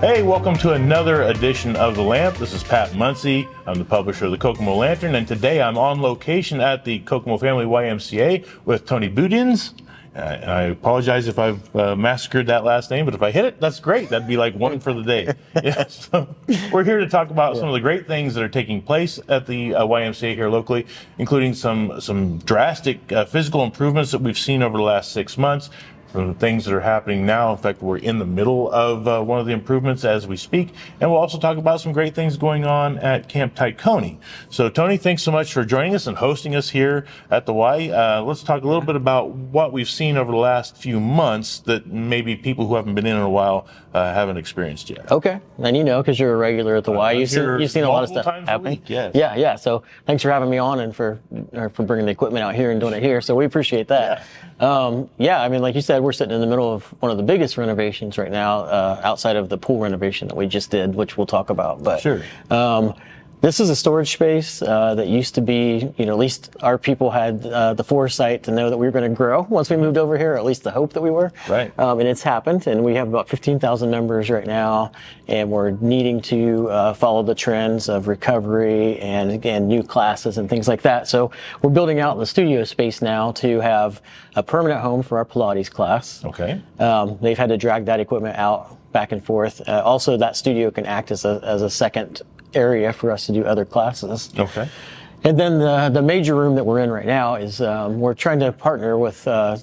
Hey, welcome to another edition of The Lamp. This is Pat Munsey. I'm the publisher of the Kokomo Lantern, and today I'm on location at the Kokomo Family YMCA with Tony Budenz. I apologize if I've massacred that last name, but if I hit it, that's great. That'd be like one for the day. Yeah, so we're here to talk about some of the great things that are taking place at the YMCA here locally, including some drastic physical improvements that we've seen over the last 6 months. From things that are happening now. In fact, we're in the middle of one of the improvements as we speak. And we'll also talk about some great things going on at Camp Tykone. So, Tony, thanks so much for joining us and hosting us here at the Y. Let's talk a little bit about what we've seen over the last few months that maybe people who haven't been in a while haven't experienced yet. Okay. And because you're a regular at the Y, you've seen a lot of stuff happening. Yes. Yeah. So thanks for having me on and for bringing the equipment out here and doing it here. So we appreciate that. Like you said, we're sitting in the middle of one of the biggest renovations right now, outside of the pool renovation that we just did, which we'll talk about. But sure. This is a storage space that used to be, at least our people had the foresight to know that we were going to grow once we moved over here, or at least the hope that we were. Right. And it's happened, and we have about 15,000 members right now, and we're needing to follow the trends of recovery and, again, new classes and things like that. So we're building out the studio space now to have a permanent home for our Pilates class. Okay. They've had to drag that equipment out back and forth. Also, that studio can act as a second area for us to do other classes. Okay. And then the major room that we're in right now is we're trying to partner with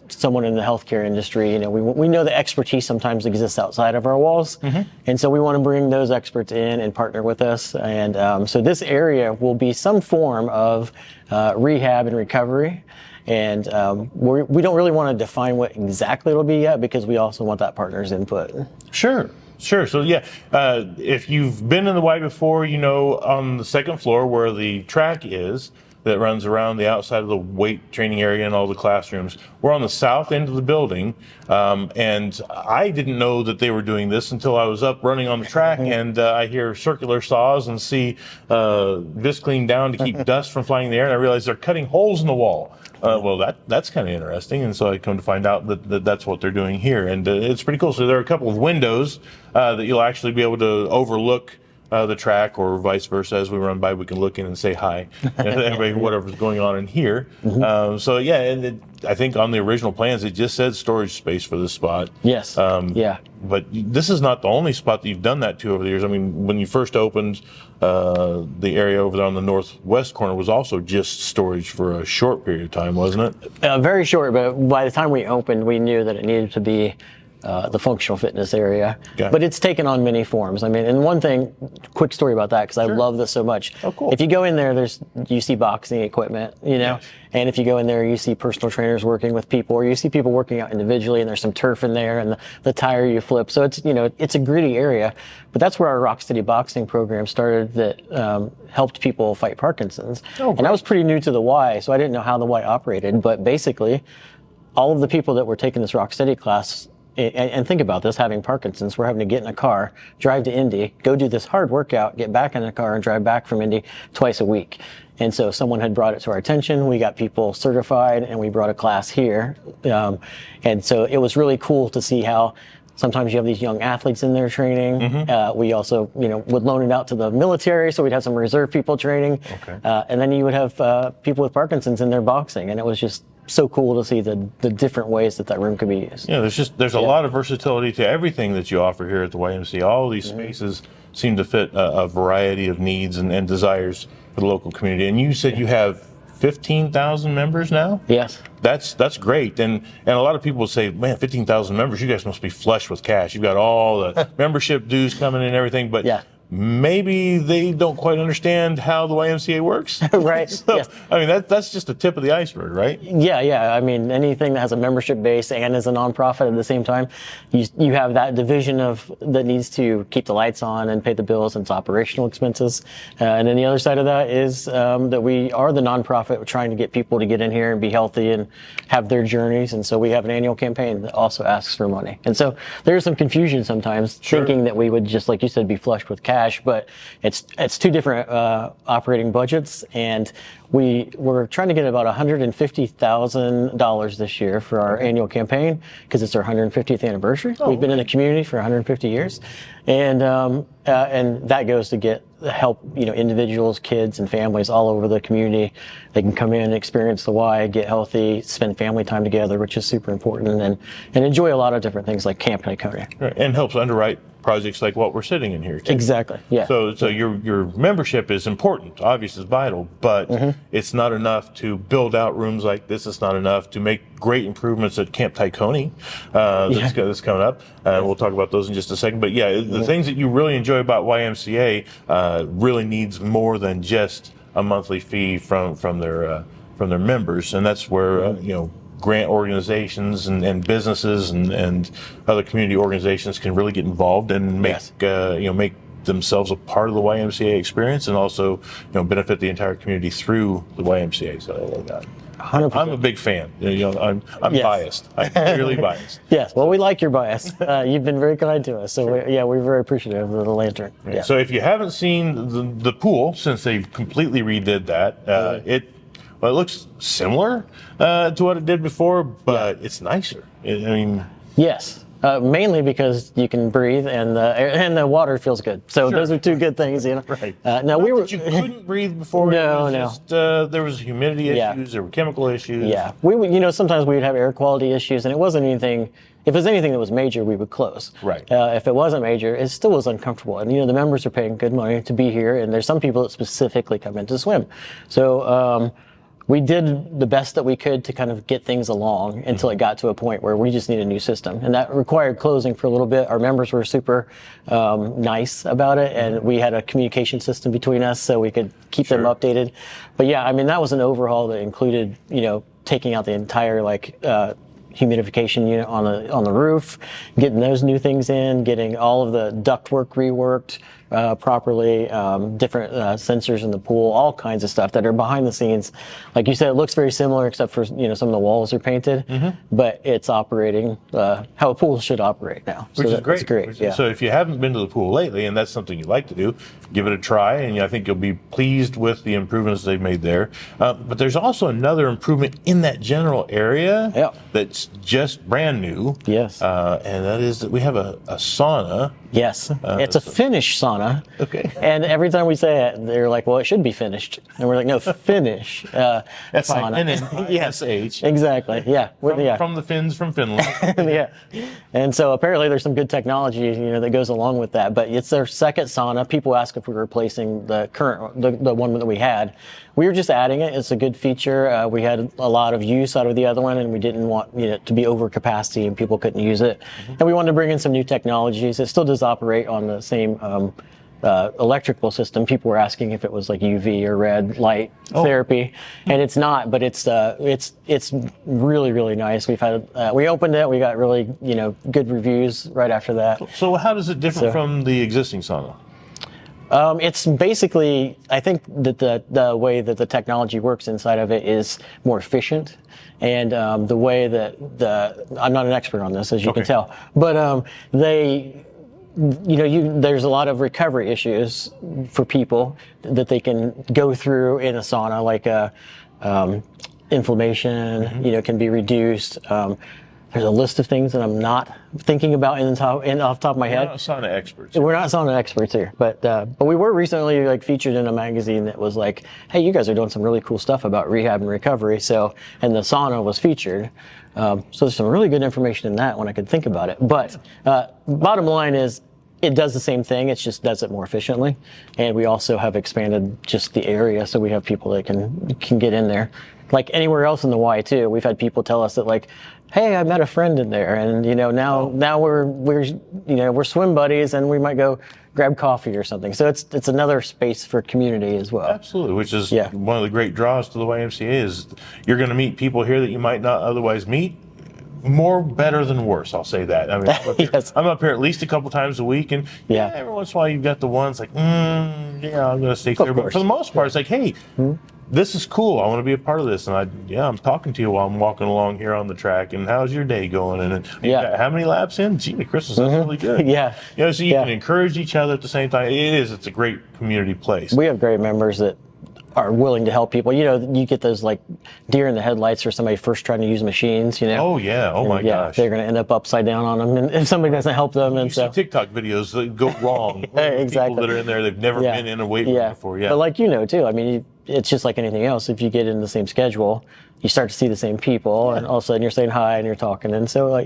someone in the healthcare industry. We know the expertise sometimes exists outside of our walls, and so we want to bring those experts in and partner with us. And so this area will be some form of rehab and recovery. And we don't really want to define what exactly it'll be yet, because we also want that partner's input. Sure. So if you've been in the Y before, on the second floor where the track is that runs around the outside of the weight training area and all the classrooms, we're on the south end of the building. And I didn't know that they were doing this until I was up running on the track, and I hear circular saws and see viscline down to keep dust from flying in the air, and I realize they're cutting holes in the wall. That's kind of interesting, and so I come to find out that that's what they're doing here, and it's pretty cool. So there are a couple of windows that you'll actually be able to overlook the track, or vice versa. As we run by, we can look in and say hi to everybody, whatever's going on in here. I think on the original plans, it just said storage space for this spot. Yes. But this is not the only spot that you've done that to over the years. I mean, when you first opened, the area over there on the northwest corner was also just storage for a short period of time, wasn't it? Very short, but by the time we opened, we knew that it needed to be the functional fitness area. Okay. But it's taken on many forms. I mean, and one thing, quick story about that, because I love this so much. Oh, cool. If you go in there, you see boxing equipment, Yes. and if you go in there, you see personal trainers working with people, or you see people working out individually, and there's some turf in there, and the tire you flip. So it's, it's a gritty area. But that's where our Rock Steady boxing program started, that helped people fight Parkinson's. Oh, and I was pretty new to the Y, so I didn't know how the Y operated. But basically, all of the people that were taking this Rock Steady class, and think about this, having Parkinson's, we're having to get in a car, drive to Indy, go do this hard workout, get back in the car, and drive back from Indy twice a week. And so someone had brought it to our attention. We got people certified, and we brought a class here. And so it was really cool to see how sometimes you have these young athletes in there training. We also, would loan it out to the military, so we'd have some reserve people training. Okay. And then you would have people with Parkinson's in there boxing, and it was just so cool to see the different ways that room could be used. Yeah, there's a lot of versatility to everything that you offer here at the YMCA. All of these spaces seem to fit a variety of needs and desires for the local community. And you said you have 15,000 members now? Yes. That's great. And a lot of people will say, man, 15,000 members, you guys must be flush with cash. You've got all the membership dues coming in and everything. But yeah. Maybe they don't quite understand how the YMCA works. Right. So, yes. I mean, that's just the tip of the iceberg, right? Yeah. I mean, anything that has a membership base and is a nonprofit at the same time, you have that division that needs to keep the lights on and pay the bills and its operational expenses. And then the other side of that is that we are the nonprofit. We're trying to get people to get in here and be healthy and have their journeys. And so we have an annual campaign that also asks for money. And so there's some confusion sometimes, thinking that we would just, like you said, be flush with cash. cash, but it's two different operating budgets, and we're trying to get about $150,000 this year for our annual campaign because it's our 150th anniversary. We've been in the community for 150 years, and that goes to help individuals, kids, and families all over the community. They can come in, experience the Y, get healthy, spend family time together, which is super important, and enjoy a lot of different things like Camp Niconia. Right. And helps underwrite projects like what we're sitting in here too. Exactly. Yeah. So your membership is important, obviously it's vital, but it's not enough to build out rooms like this. It's not enough to make great improvements at Camp Tyconi that's coming up. We'll talk about those in just a second. But the things that you really enjoy about YMCA really needs more than just a monthly fee from their members, and that's where grant organizations and businesses and other community organizations can really get involved and make make themselves a part of the YMCA experience, and also benefit the entire community through the YMCA. So 100%. I'm a big fan. I'm biased. I'm clearly biased. Yes. Well, we like your bias. You've been very kind to us. So we're very appreciative of the lantern. Right. Yeah. So if you haven't seen the pool, since they've completely redid that, it looks similar to what it did before, but it's nicer. Yes. Mainly because you can breathe and the water feels good. So those are two good things, Right. Now you couldn't breathe before. No. Just, there was humidity issues. There were chemical issues. Yeah. Sometimes we would have air quality issues, and it wasn't anything. If it was anything that was major, we would close. Right. If it wasn't major, it still was uncomfortable. And, the members are paying good money to be here, and there's some people that specifically come in to swim. So, we did the best that we could to kind of get things along until it got to a point where we just need a new system. And that required closing for a little bit. Our members were super nice about it, and we had a communication system between us so we could keep them updated. But that was an overhaul that included, taking out the entire humidification unit on the roof, getting those new things in, getting all of the ductwork reworked properly, different sensors in the pool, all kinds of stuff that are behind the scenes. Like you said, it looks very similar except for some of the walls are painted, but it's operating how a pool should operate now. Which is great. That's great. So if you haven't been to the pool lately, and that's something you'd like to do, give it a try, and I think you'll be pleased with the improvements they've made there. But there's also another improvement in that general area that's just brand new. Yes. And that is that we have a sauna. Yes. It's a Finnish sauna. Okay. And every time we say it, they're like, well, it should be finished. And we're like, no, Finnish sauna. F-I-N-N-I-S-H. Exactly. Yeah. From the Finns from Finland. Yeah. And so apparently there's some good technology, that goes along with that. But it's their second sauna. People ask if we're replacing the current, the one that we had. We were just adding it. It's a good feature. We had a lot of use out of the other one, and we didn't want to be over capacity and people couldn't use it. And we wanted to bring in some new technologies. It still does operate on the same electrical system. People were asking if it was like UV or red light therapy, and it's not. But it's really, really nice. We've had we opened it. We got really good reviews right after that. So how does it differ from the existing sauna? It's basically, I think that the way that the technology works inside of it is more efficient, and the way that I'm not an expert on this, as you can tell, but there's a lot of recovery issues for people that they can go through in a sauna, like inflammation, can be reduced. There's a list of things that I'm not thinking about off the top of my head. We're not sauna experts. We're not sauna experts here, but we were recently featured in a magazine that was like, hey, you guys are doing some really cool stuff about rehab and recovery. And the sauna was featured. So there's some really good information in that when I could think about it. But bottom line is, it does the same thing. It just does it more efficiently. And we also have expanded just the area, so we have people that can get in there. Like anywhere else in the Y too, we've had people tell us that hey, I met a friend in there, and now we're swim buddies, and we might go grab coffee or something. So it's another space for community as well. Absolutely, which is one of the great draws to the YMCA is you're going to meet people here that you might not otherwise meet. More better than worse, I'll say that. I'm up here at least a couple times a week, and every once in a while you've got the ones like, I'm going to stay clear. But for the most part, it's like, hey, this is cool. I want to be a part of this. And I'm talking to you while I'm walking along here on the track. And how's your day going? And you got how many laps in? Gee, Christmas, that's really good. Yeah. So you can encourage each other at the same time. It's a great community place. We have great members that are willing to help people. You get those like deer in the headlights for somebody first trying to use machines, Oh, yeah. Oh, my gosh. They're going to end up upside down on them if somebody doesn't help them. And see TikTok videos that go wrong. Exactly. People that are in there, they've never been in a weight room before. Yeah. But like, too, I mean, it's just like anything else. If you get in the same schedule, you start to see the same people and all of a sudden you're saying hi and you're talking. And so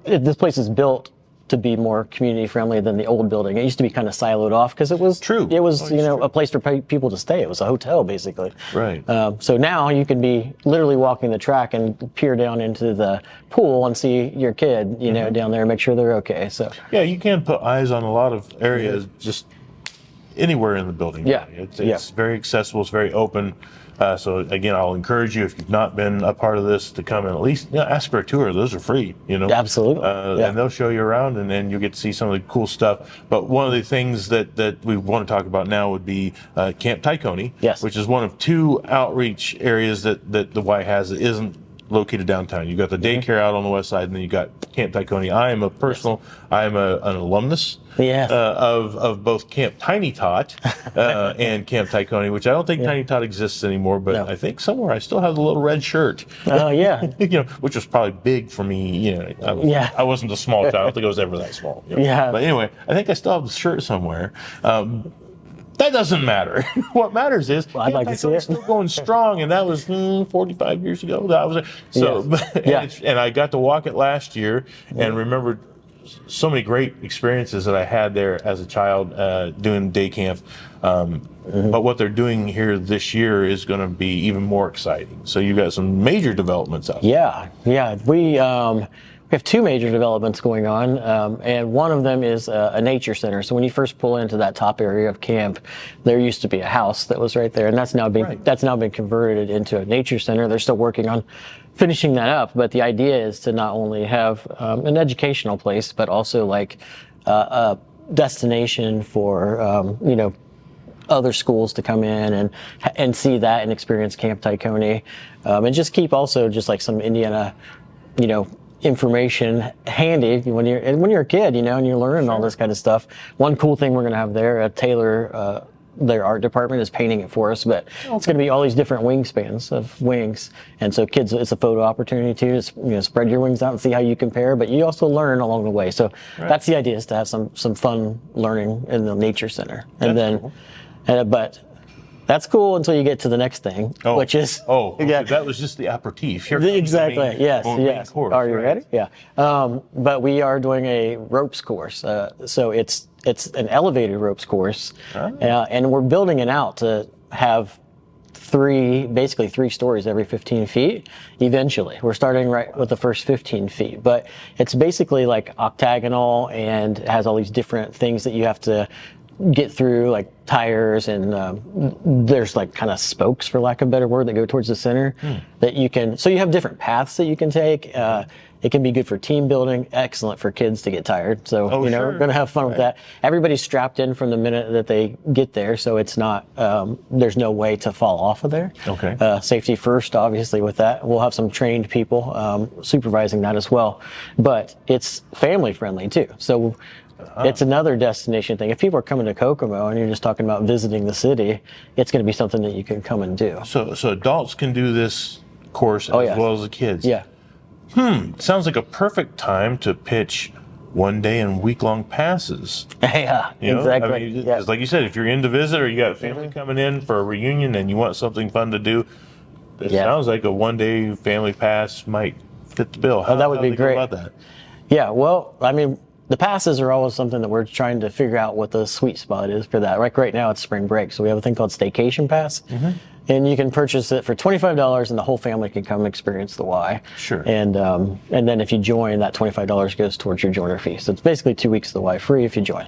this place is built to be more community friendly than the old building. It used to be kind of siloed off because it was true. It was a place for people to stay. It was a hotel basically. Right. So now you can be literally walking the track and peer down into the pool and see your kid, down there and make sure they're okay. So yeah, you can put eyes on a lot of areas just anywhere in the building. Yeah. It's very accessible. It's very open. So again, I'll encourage you, if you've not been a part of this, to come and at least ask for a tour. Those are free, Absolutely. And they'll show you around, and then you'll get to see some of the cool stuff. But one of the things that we want to talk about now would be Camp Tykone, which is one of two outreach areas that the Y has that isn't located downtown. You got the daycare out on the west side, and then you got Camp Tykone. I am an alumnus of both Camp Tiny Tot and Camp Tykone, which I don't think Tiny Tot exists anymore, but I think somewhere I still have the little red shirt. Oh yeah. Which was probably big for me. I wasn't a small child. I don't think I was ever that small. Yeah. But anyway, I think I still have the shirt somewhere. That doesn't matter. What matters is I'd like to see it. Still going strong, and that was 45 years ago. That was and I got to walk it last year, and remembered so many great experiences that I had there as a child doing day camp. But what they're doing here this year is going to be even more exciting. So you've got some major developments out there. Yeah. We have two major developments going on, and one of them is a nature center. So when you first pull into that top area of camp, there used to be a house that was right there, and that's now been converted into a nature center. They're still working on finishing that up, but the idea is to not only have an educational place, but also like a destination for other schools to come in and see that and experience Camp Tykone, and just keep also just like some Indiana, information handy when you're a kid, and you're learning all this kind of stuff. One cool thing we're going to have there, Taylor, their art department is painting it for us, but it's going to be all these different wingspans of wings. And so kids, it's a photo opportunity too, to spread your wings out and see how you compare, but you also learn along the way. So that's the idea, is to have some fun learning in the nature center. And but that's cool until you get to the next thing, which is... that was just the aperitif. Exactly, yes. Course, are you ready? Yeah. But we are doing a ropes course. So it's an elevated ropes course, and we're building it out to have basically three stories every 15 feet. Eventually, we're starting right with the first 15 feet, but it's basically like octagonal and has all these different things that you have to get through, like tires, and there's like kind of spokes, for lack of a better word, that go towards the center that you can, so you have different paths that you can take. It can be good for team building, excellent for kids to get tired. So, we're going to have fun with that. Everybody's strapped in from the minute that they get there, so it's not, there's no way to fall off of there. Okay. Safety first, obviously, with that. We'll have some trained people supervising that as well. But it's family friendly too. So it's another destination thing. If people are coming to Kokomo and you're just talking about visiting the city, it's going to be something that you can come and do. So adults can do this course as well as the kids. Yeah. Sounds like a perfect time to pitch 1 day and week-long passes. Yeah, exactly. I mean, like you said, if you're in to visit or you got family coming in for a reunion and you want something fun to do, it sounds like a 1 day family pass might fit the bill. That would be great. About that? Yeah, well, I mean, the passes are always something that we're trying to figure out what the sweet spot is for that. Like right now, it's spring break, so we have a thing called Staycation Pass, and you can purchase it for $25, and the whole family can come experience the Y. Sure. And then if you join, that $25 goes towards your joiner fee. So it's basically 2 weeks of the Y free if you join.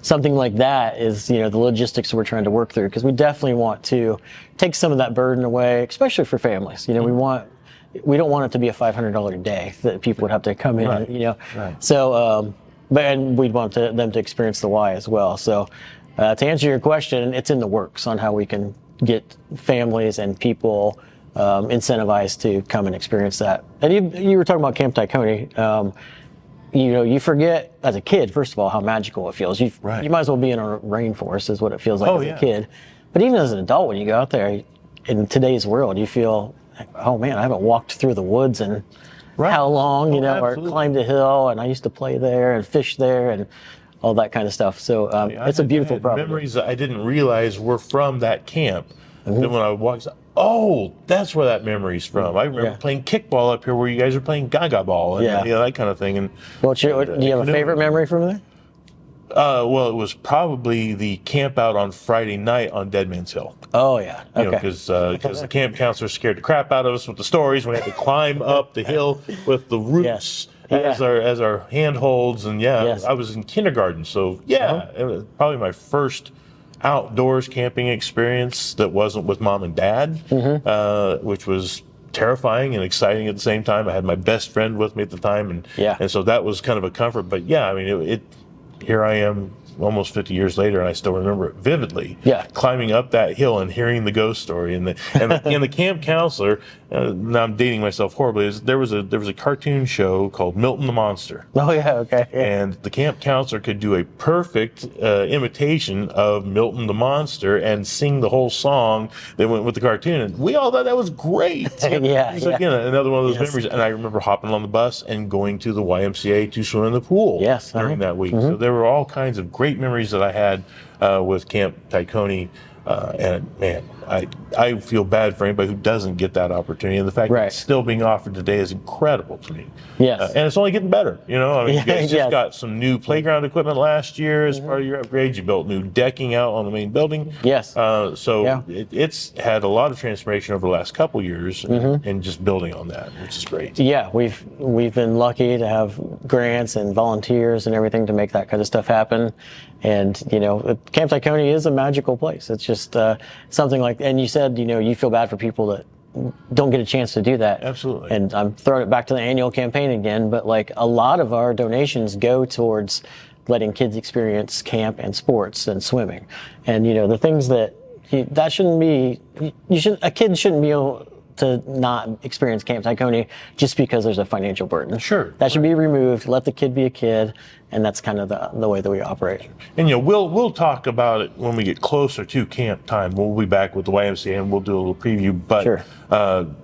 Something like that is, the logistics we're trying to work through, because we definitely want to take some of that burden away, especially for families. We don't want it to be a $500 a day that people would have to come in, Right. So, and we'd want them to experience the Y as well. So, to answer your question, it's in the works on how we can get families and people incentivized to come and experience that. And you were talking about Camp Tykone. You forget as a kid, first of all, how magical it feels. You might as well be in a rainforest, is what it feels like as a kid. But even as an adult, when you go out there in today's world, you feel, like, oh man, I haven't walked through the woods in how long, or climbed a hill, and I used to play there and fish there and all that kind of stuff. So it's a beautiful property. Memories that I didn't realize were from that camp. Then when I walked, oh, that's where that memory's from. I remember playing kickball up here where you guys are playing gaga ball and that kind of thing. And do you have a favorite memory from there? Well, it was probably the camp out on Friday night on Dead Man's Hill. Oh, yeah. Okay. Because the camp counselor scared the crap out of us with the stories. We had to climb up the hill with the roots as our handholds. And I was in kindergarten. So, it was probably my first outdoors camping experience that wasn't with mom and dad, which was terrifying and exciting at the same time. I had my best friend with me at the time. And so that was kind of a comfort. But, I mean, here I am almost 50 years later, and I still remember it vividly. Climbing up that hill and hearing the ghost story, and the camp counselor. Now I'm dating myself horribly. There was a cartoon show called Milton the Monster. Oh yeah, okay. Yeah. And the camp counselor could do a perfect imitation of Milton the Monster and sing the whole song that went with the cartoon. And we all thought that was great. Again, another one of those memories. And I remember hopping on the bus and going to the YMCA to swim in the pool during that week. So there were all kinds of great memories that I had with Camp Tykone. And man, I feel bad for anybody who doesn't get that opportunity, and the fact that it's still being offered today is incredible to me. And it's only getting better. I mean, you guys just got some new playground equipment last year as part of your upgrade. You built new decking out on the main building. So it's had a lot of transformation over the last couple years, and just building on that, which is great. We've been lucky to have grants and volunteers and everything to make that kind of stuff happen. And Camp Tykone is a magical place. It's just something like, and you said, you feel bad for people that don't get a chance to do that. Absolutely. And I'm throwing it back to the annual campaign again, but like a lot of our donations go towards letting kids experience camp and sports and swimming. And the things that shouldn't be, a kid shouldn't be able to not experience Camp Tykone just because there's a financial burden. That should be removed. Let the kid be a kid, and that's kind of the way that we operate. And we'll talk about it when we get closer to camp time. We'll be back with the YMCA and we'll do a little preview. But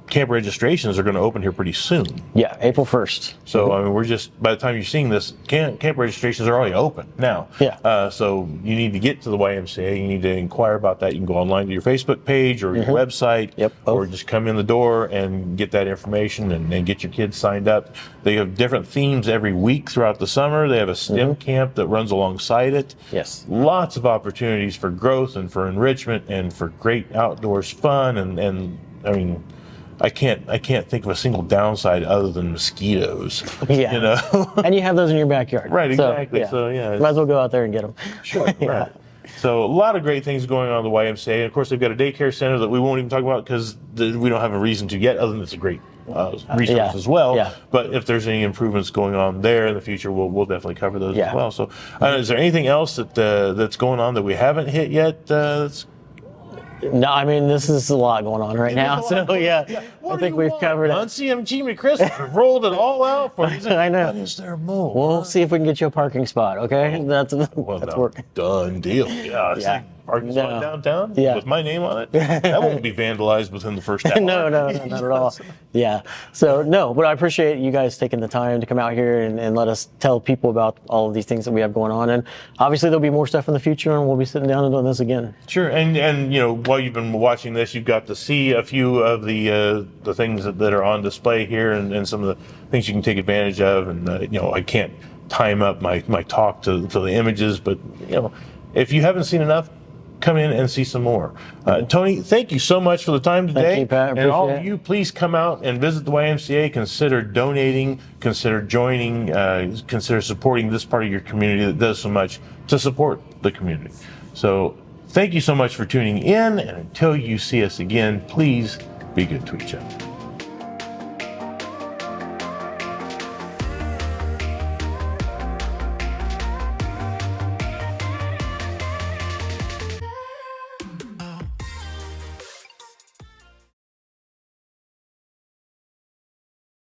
camp registrations are going to open here pretty soon. April 1st. So I mean, we're just, by the time you're seeing this, camp registrations are already open now. So you need to get to the YMCA. You need to inquire about that. You can go online to your Facebook page or your website, or just come in the door and get that information and get your kids signed up. They have different themes every week throughout the summer. They have a STEM camp that runs alongside it. Lots of opportunities for growth and for enrichment and for great outdoors fun. And I mean, I can't think of a single downside other than mosquitoes. And you have those in your backyard. Exactly. So might as well go out there and get them. Right. So a lot of great things going on at the YMCA. And of course, they've got a daycare center that we won't even talk about because we don't have a reason to yet, other than it's a great resource as well. But if there's any improvements going on there in the future, we'll definitely cover those as well. So is there anything else that's going on that we haven't hit yet? No, I mean, this is a lot going on right now. So, I think we've covered it. Munsey MG McChrist rolled it all out for you. I know. What is there more? We'll see if we can get you a parking spot, okay? That's work. Done deal. Parking spot downtown with my name on it. That won't be vandalized within the first hour. No, not at all. So, no, but I appreciate you guys taking the time to come out here and let us tell people about all of these things that we have going on. And obviously, there'll be more stuff in the future, and we'll be sitting down and doing this again. Sure. And while you've been watching this, you've got to see a few of the things that are on display here and some of the things you can take advantage of. And, I can't time up my talk to the images, but, if you haven't seen enough, come in and see some more. Tony, thank you so much for the time today. Thank you, Pat. And all of you, please come out and visit the YMCA. Consider donating, consider joining, consider supporting this part of your community that does so much to support the community. So thank you so much for tuning in. And until you see us again, please be good to each other.